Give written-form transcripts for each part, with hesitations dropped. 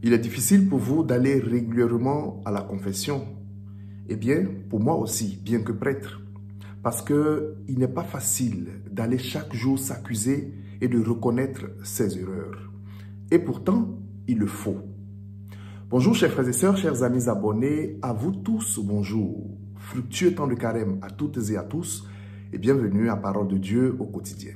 Il est difficile pour vous d'aller régulièrement à la confession. Eh bien, pour moi aussi, bien que prêtre. Parce qu'il n'est pas facile d'aller chaque jour s'accuser et de reconnaître ses erreurs. Et pourtant, il le faut. Bonjour chers frères et sœurs, chers amis abonnés, à vous tous, bonjour. Fructueux temps de carême à toutes et à tous et bienvenue à Parole de Dieu au quotidien.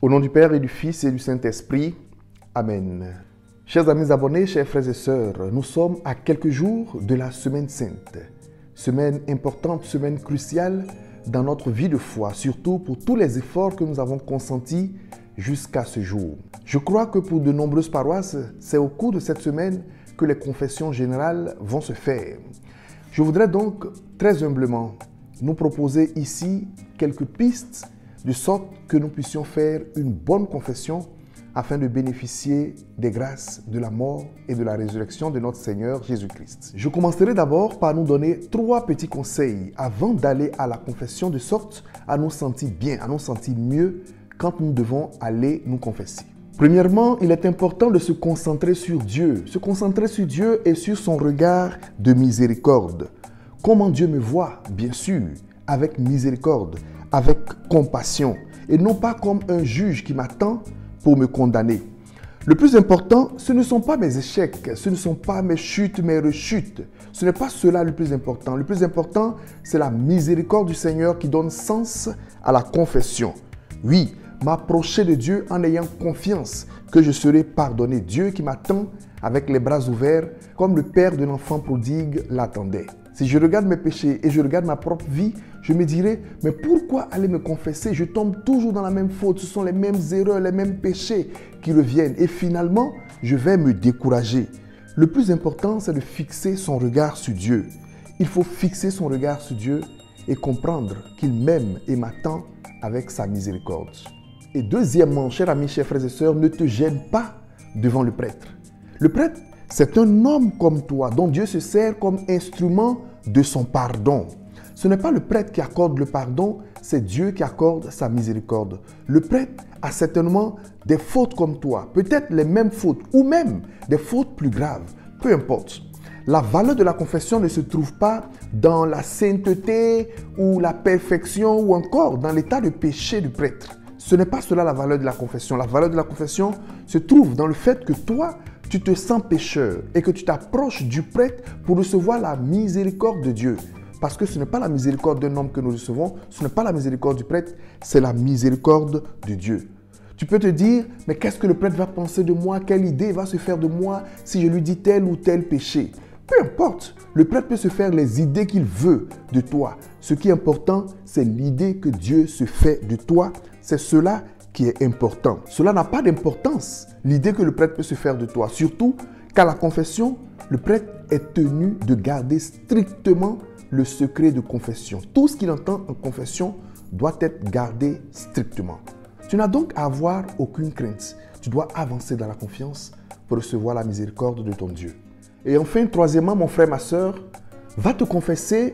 Au nom du Père et du Fils et du Saint-Esprit, Amen. Chers amis abonnés, chers frères et sœurs, nous sommes à quelques jours de la Semaine Sainte. Semaine importante, semaine cruciale dans notre vie de foi, surtout pour tous les efforts que nous avons consentis jusqu'à ce jour. Je crois que pour de nombreuses paroisses, c'est au cours de cette semaine que les confessions générales vont se faire. Je voudrais donc très humblement nous proposer ici quelques pistes de sorte que nous puissions faire une bonne confession afin de bénéficier des grâces de la mort et de la résurrection de notre Seigneur Jésus-Christ. Je commencerai d'abord par nous donner 3 petits conseils avant d'aller à la confession de sorte à nous sentir bien, à nous sentir mieux quand nous devons aller nous confesser. Premièrement, il est important de se concentrer sur Dieu. Se concentrer sur Dieu et sur son regard de miséricorde. Comment Dieu me voit, bien sûr, avec miséricorde, avec compassion, et non pas comme un juge qui m'attend pour me condamner. Le plus important, ce ne sont pas mes échecs, ce ne sont pas mes chutes, mes rechutes. Ce n'est pas cela le plus important. Le plus important, c'est la miséricorde du Seigneur qui donne sens à la confession. Oui, m'approcher de Dieu en ayant confiance que je serai pardonné. Dieu qui m'attend avec les bras ouverts, comme le père de l'enfant prodigue l'attendait. Si je regarde mes péchés et je regarde ma propre vie, je me dirais, mais pourquoi aller me confesser? Je tombe toujours dans la même faute, ce sont les mêmes erreurs, les mêmes péchés qui reviennent. Et finalement, je vais me décourager. Le plus important, c'est de fixer son regard sur Dieu. Il faut fixer son regard sur Dieu et comprendre qu'il m'aime et m'attend avec sa miséricorde. Et deuxièmement, chers amis, chers frères et sœurs, ne te gêne pas devant le prêtre. Le prêtre, c'est un homme comme toi, dont Dieu se sert comme instrument de son pardon. Ce n'est pas le prêtre qui accorde le pardon, c'est Dieu qui accorde sa miséricorde. Le prêtre a certainement des fautes comme toi, peut-être les mêmes fautes, ou même des fautes plus graves, peu importe. La valeur de la confession ne se trouve pas dans la sainteté ou la perfection ou encore dans l'état de péché du prêtre. Ce n'est pas cela la valeur de la confession. La valeur de la confession se trouve dans le fait que toi, tu te sens pécheur et que tu t'approches du prêtre pour recevoir la miséricorde de Dieu. Parce que ce n'est pas la miséricorde d'un homme que nous recevons, ce n'est pas la miséricorde du prêtre, c'est la miséricorde de Dieu. Tu peux te dire, mais qu'est-ce que le prêtre va penser de moi? Quelle idée va se faire de moi si je lui dis tel ou tel péché? Peu importe, le prêtre peut se faire les idées qu'il veut de toi. Ce qui est important, c'est l'idée que Dieu se fait de toi. C'est cela qui est important. Cela n'a pas d'importance, l'idée que le prêtre peut se faire de toi. Surtout qu'à la confession, le prêtre est tenu de garder strictement le secret de confession. Tout ce qu'il entend en confession doit être gardé strictement. Tu n'as donc à avoir aucune crainte. Tu dois avancer dans la confiance pour recevoir la miséricorde de ton Dieu. Et enfin, troisièmement, mon frère, ma sœur, va te confesser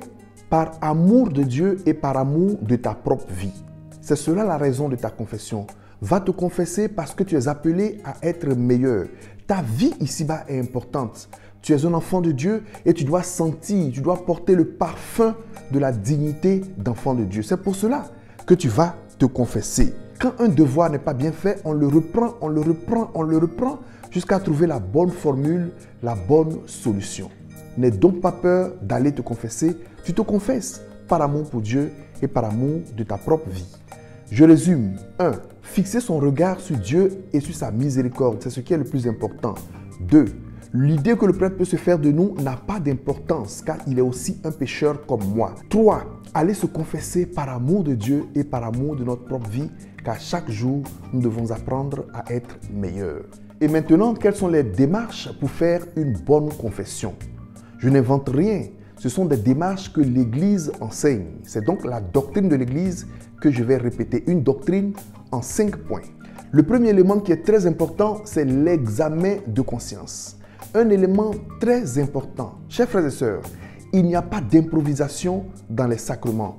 par amour de Dieu et par amour de ta propre vie. C'est cela la raison de ta confession. Va te confesser parce que tu es appelé à être meilleur. Ta vie ici-bas est importante. Tu es un enfant de Dieu et tu dois sentir, tu dois porter le parfum de la dignité d'enfant de Dieu. C'est pour cela que tu vas te confesser. Quand un devoir n'est pas bien fait, on le reprend, on le reprend, on le reprend jusqu'à trouver la bonne formule, la bonne solution. N'aie donc pas peur d'aller te confesser. Tu te confesses par amour pour Dieu et par amour de ta propre vie. Je résume. 1. Fixer son regard sur Dieu et sur sa miséricorde. C'est ce qui est le plus important. 2. L'idée que le prêtre peut se faire de nous n'a pas d'importance car il est aussi un pécheur comme moi. 3. Aller se confesser par amour de Dieu et par amour de notre propre vie car chaque jour, nous devons apprendre à être meilleurs. Et maintenant, quelles sont les démarches pour faire une bonne confession? Je n'invente rien. Ce sont des démarches que l'Église enseigne. C'est donc la doctrine de l'Église que je vais répéter. Une doctrine en 5 points. Le premier élément qui est très important, c'est l'examen de conscience. Un élément très important. Chers frères et sœurs, il n'y a pas d'improvisation dans les sacrements.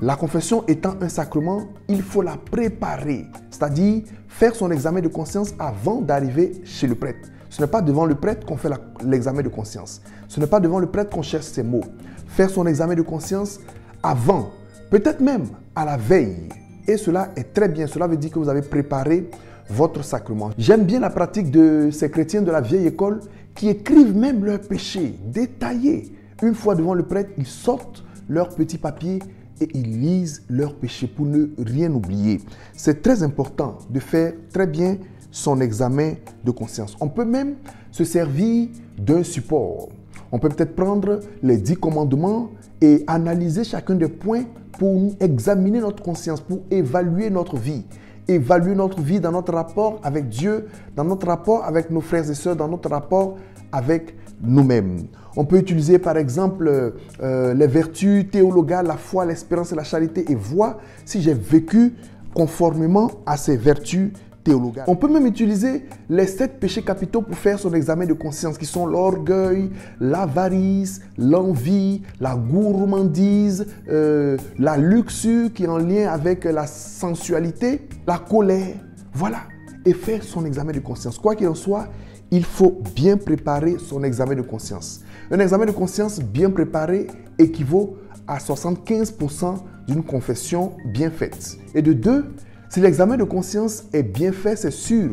La confession étant un sacrement, il faut la préparer, c'est-à-dire faire son examen de conscience avant d'arriver chez le prêtre. Ce n'est pas devant le prêtre qu'on fait l'examen de conscience. Ce n'est pas devant le prêtre qu'on cherche ses mots. Faire son examen de conscience avant, peut-être même à la veille. Et cela est très bien. Cela veut dire que vous avez préparé votre sacrement. J'aime bien la pratique de ces chrétiens de la vieille école qui écrivent même leurs péchés détaillés. Une fois devant le prêtre, ils sortent leur petit papier et ils lisent leurs péchés pour ne rien oublier. C'est très important de faire très bien son examen de conscience. On peut même se servir d'un support. On peut peut-être prendre les 10 commandements et analyser chacun des points pour examiner notre conscience, pour évaluer notre vie. Évaluer notre vie dans notre rapport avec Dieu, dans notre rapport avec nos frères et sœurs, dans notre rapport avec nous-mêmes. On peut utiliser par exemple les vertus théologales, la foi, l'espérance et la charité et voir si j'ai vécu conformément à ces vertus théologales. On peut même utiliser les 7 péchés capitaux pour faire son examen de conscience qui sont l'orgueil, l'avarice, l'envie, la gourmandise, la luxure qui est en lien avec la sensualité, la colère. Voilà. Et faire son examen de conscience. Quoi qu'il en soit, il faut bien préparer son examen de conscience. Un examen de conscience bien préparé équivaut à 75% d'une confession bien faite. Et de 2, si l'examen de conscience est bien fait, c'est sûr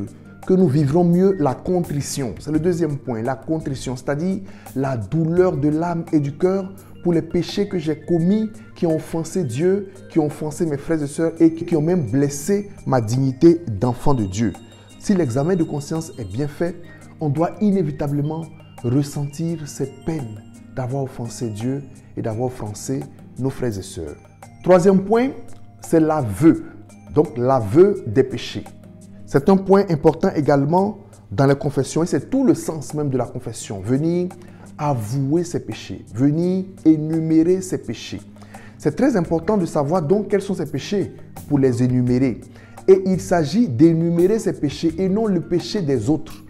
que nous vivrons mieux la contrition. C'est le deuxième point, la contrition, c'est-à-dire la douleur de l'âme et du cœur pour les péchés que j'ai commis, qui ont offensé Dieu, qui ont offensé mes frères et sœurs et qui ont même blessé ma dignité d'enfant de Dieu. Si l'examen de conscience est bien fait, on doit inévitablement ressentir cette peine d'avoir offensé Dieu et d'avoir offensé nos frères et sœurs. Troisième point, c'est l'aveu. Donc l'aveu des péchés. C'est un point important également dans la confession et c'est tout le sens même de la confession. Venir avouer ses péchés, venir énumérer ses péchés. C'est très important de savoir donc quels sont ses péchés pour les énumérer. Et il s'agit d'énumérer ses péchés et non le péché des autres.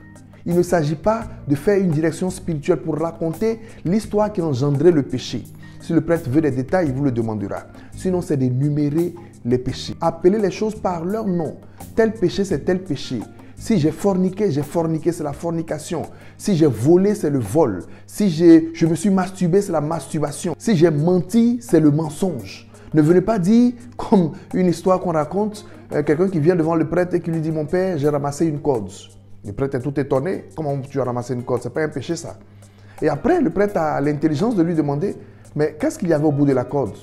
Il ne s'agit pas de faire une direction spirituelle pour raconter l'histoire qui a engendré le péché. Si le prêtre veut des détails, il vous le demandera. Sinon, c'est d'énumérer les péchés. Appeler les choses par leur nom. Tel péché, c'est tel péché. Si j'ai forniqué, c'est la fornication. Si j'ai volé, c'est le vol. Si je me suis masturbé, c'est la masturbation. Si j'ai menti, c'est le mensonge. Ne venez pas dire, comme une histoire qu'on raconte, quelqu'un qui vient devant le prêtre et qui lui dit « Mon père, j'ai ramassé une corde ». Le prêtre est tout étonné. « Comment tu as ramassé une corde? Ce n'est pas un péché ça. » Et après, le prêtre a l'intelligence de lui demander « Mais qu'est-ce qu'il y avait au bout de la corde ?»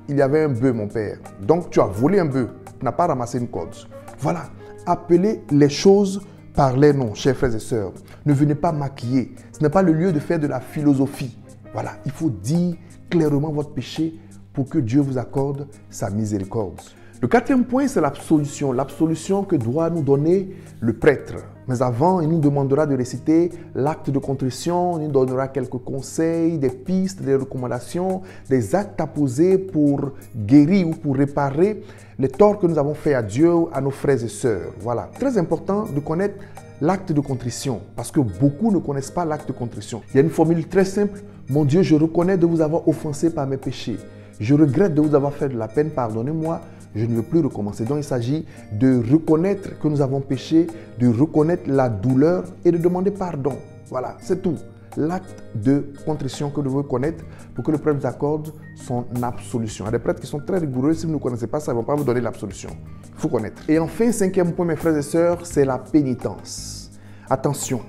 Il y avait un bœuf, mon père. Donc, tu as volé un bœuf. Tu n'as pas ramassé une corde. Voilà. Appelez les choses par les noms, chers frères et sœurs. Ne venez pas maquiller. Ce n'est pas le lieu de faire de la philosophie. Voilà. Il faut dire clairement votre péché pour que Dieu vous accorde sa miséricorde. Le quatrième point, c'est l'absolution. L'absolution que doit nous donner le prêtre. Mais avant, il nous demandera de réciter l'acte de contrition, il nous donnera quelques conseils, des pistes, des recommandations, des actes à poser pour guérir ou pour réparer les torts que nous avons faits à Dieu, à nos frères et sœurs. Voilà, très important de connaître l'acte de contrition parce que beaucoup ne connaissent pas l'acte de contrition. Il y a une formule très simple. Mon Dieu, je reconnais de vous avoir offensé par mes péchés. Je regrette de vous avoir fait de la peine, pardonnez-moi. Je ne veux plus recommencer. Donc, il s'agit de reconnaître que nous avons péché, de reconnaître la douleur et de demander pardon. Voilà, c'est tout. L'acte de contrition que nous devons connaître pour que le prêtre nous accorde son absolution. Il y a des prêtres qui sont très rigoureux. Si vous ne connaissez pas ça, ils ne vont pas vous donner l'absolution. Il faut connaître. Et enfin, cinquième point, mes frères et sœurs, c'est la pénitence. Attention,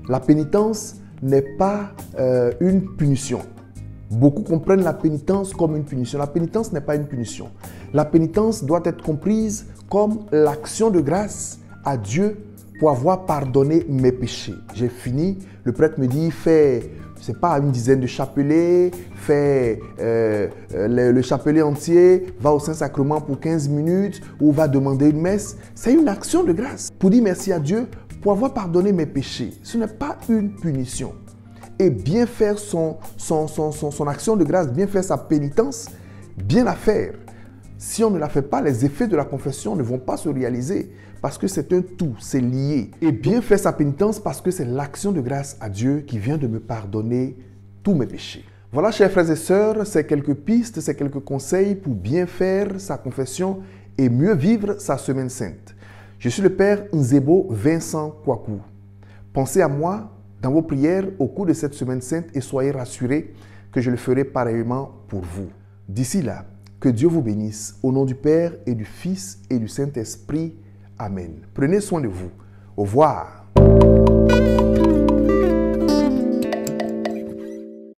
la pénitence n'est pas une punition. Beaucoup comprennent la pénitence comme une punition. La pénitence n'est pas une punition. La pénitence doit être comprise comme l'action de grâce à Dieu pour avoir pardonné mes péchés. J'ai fini. Le prêtre me dit, fais, je ne sais pas, une dizaine de chapelets, fais le chapelet entier, va au Saint-Sacrement pour 15 minutes ou va demander une messe. C'est une action de grâce pour dire merci à Dieu pour avoir pardonné mes péchés. Ce n'est pas une punition. Et bien faire son action de grâce, bien faire sa pénitence, bien la faire. Si on ne la fait pas, les effets de la confession ne vont pas se réaliser parce que c'est un tout, c'est lié. Et bien faire sa pénitence parce que c'est l'action de grâce à Dieu qui vient de me pardonner tous mes péchés. Voilà, chers frères et sœurs, c'est quelques pistes, c'est quelques conseils pour bien faire sa confession et mieux vivre sa semaine sainte. Je suis le Père Nzebo Vincent Kwaku. Pensez à moi dans vos prières au cours de cette semaine sainte et soyez rassurés que je le ferai pareillement pour vous. D'ici là, que Dieu vous bénisse au nom du Père et du Fils et du Saint-Esprit. Amen. Prenez soin de vous. Au revoir.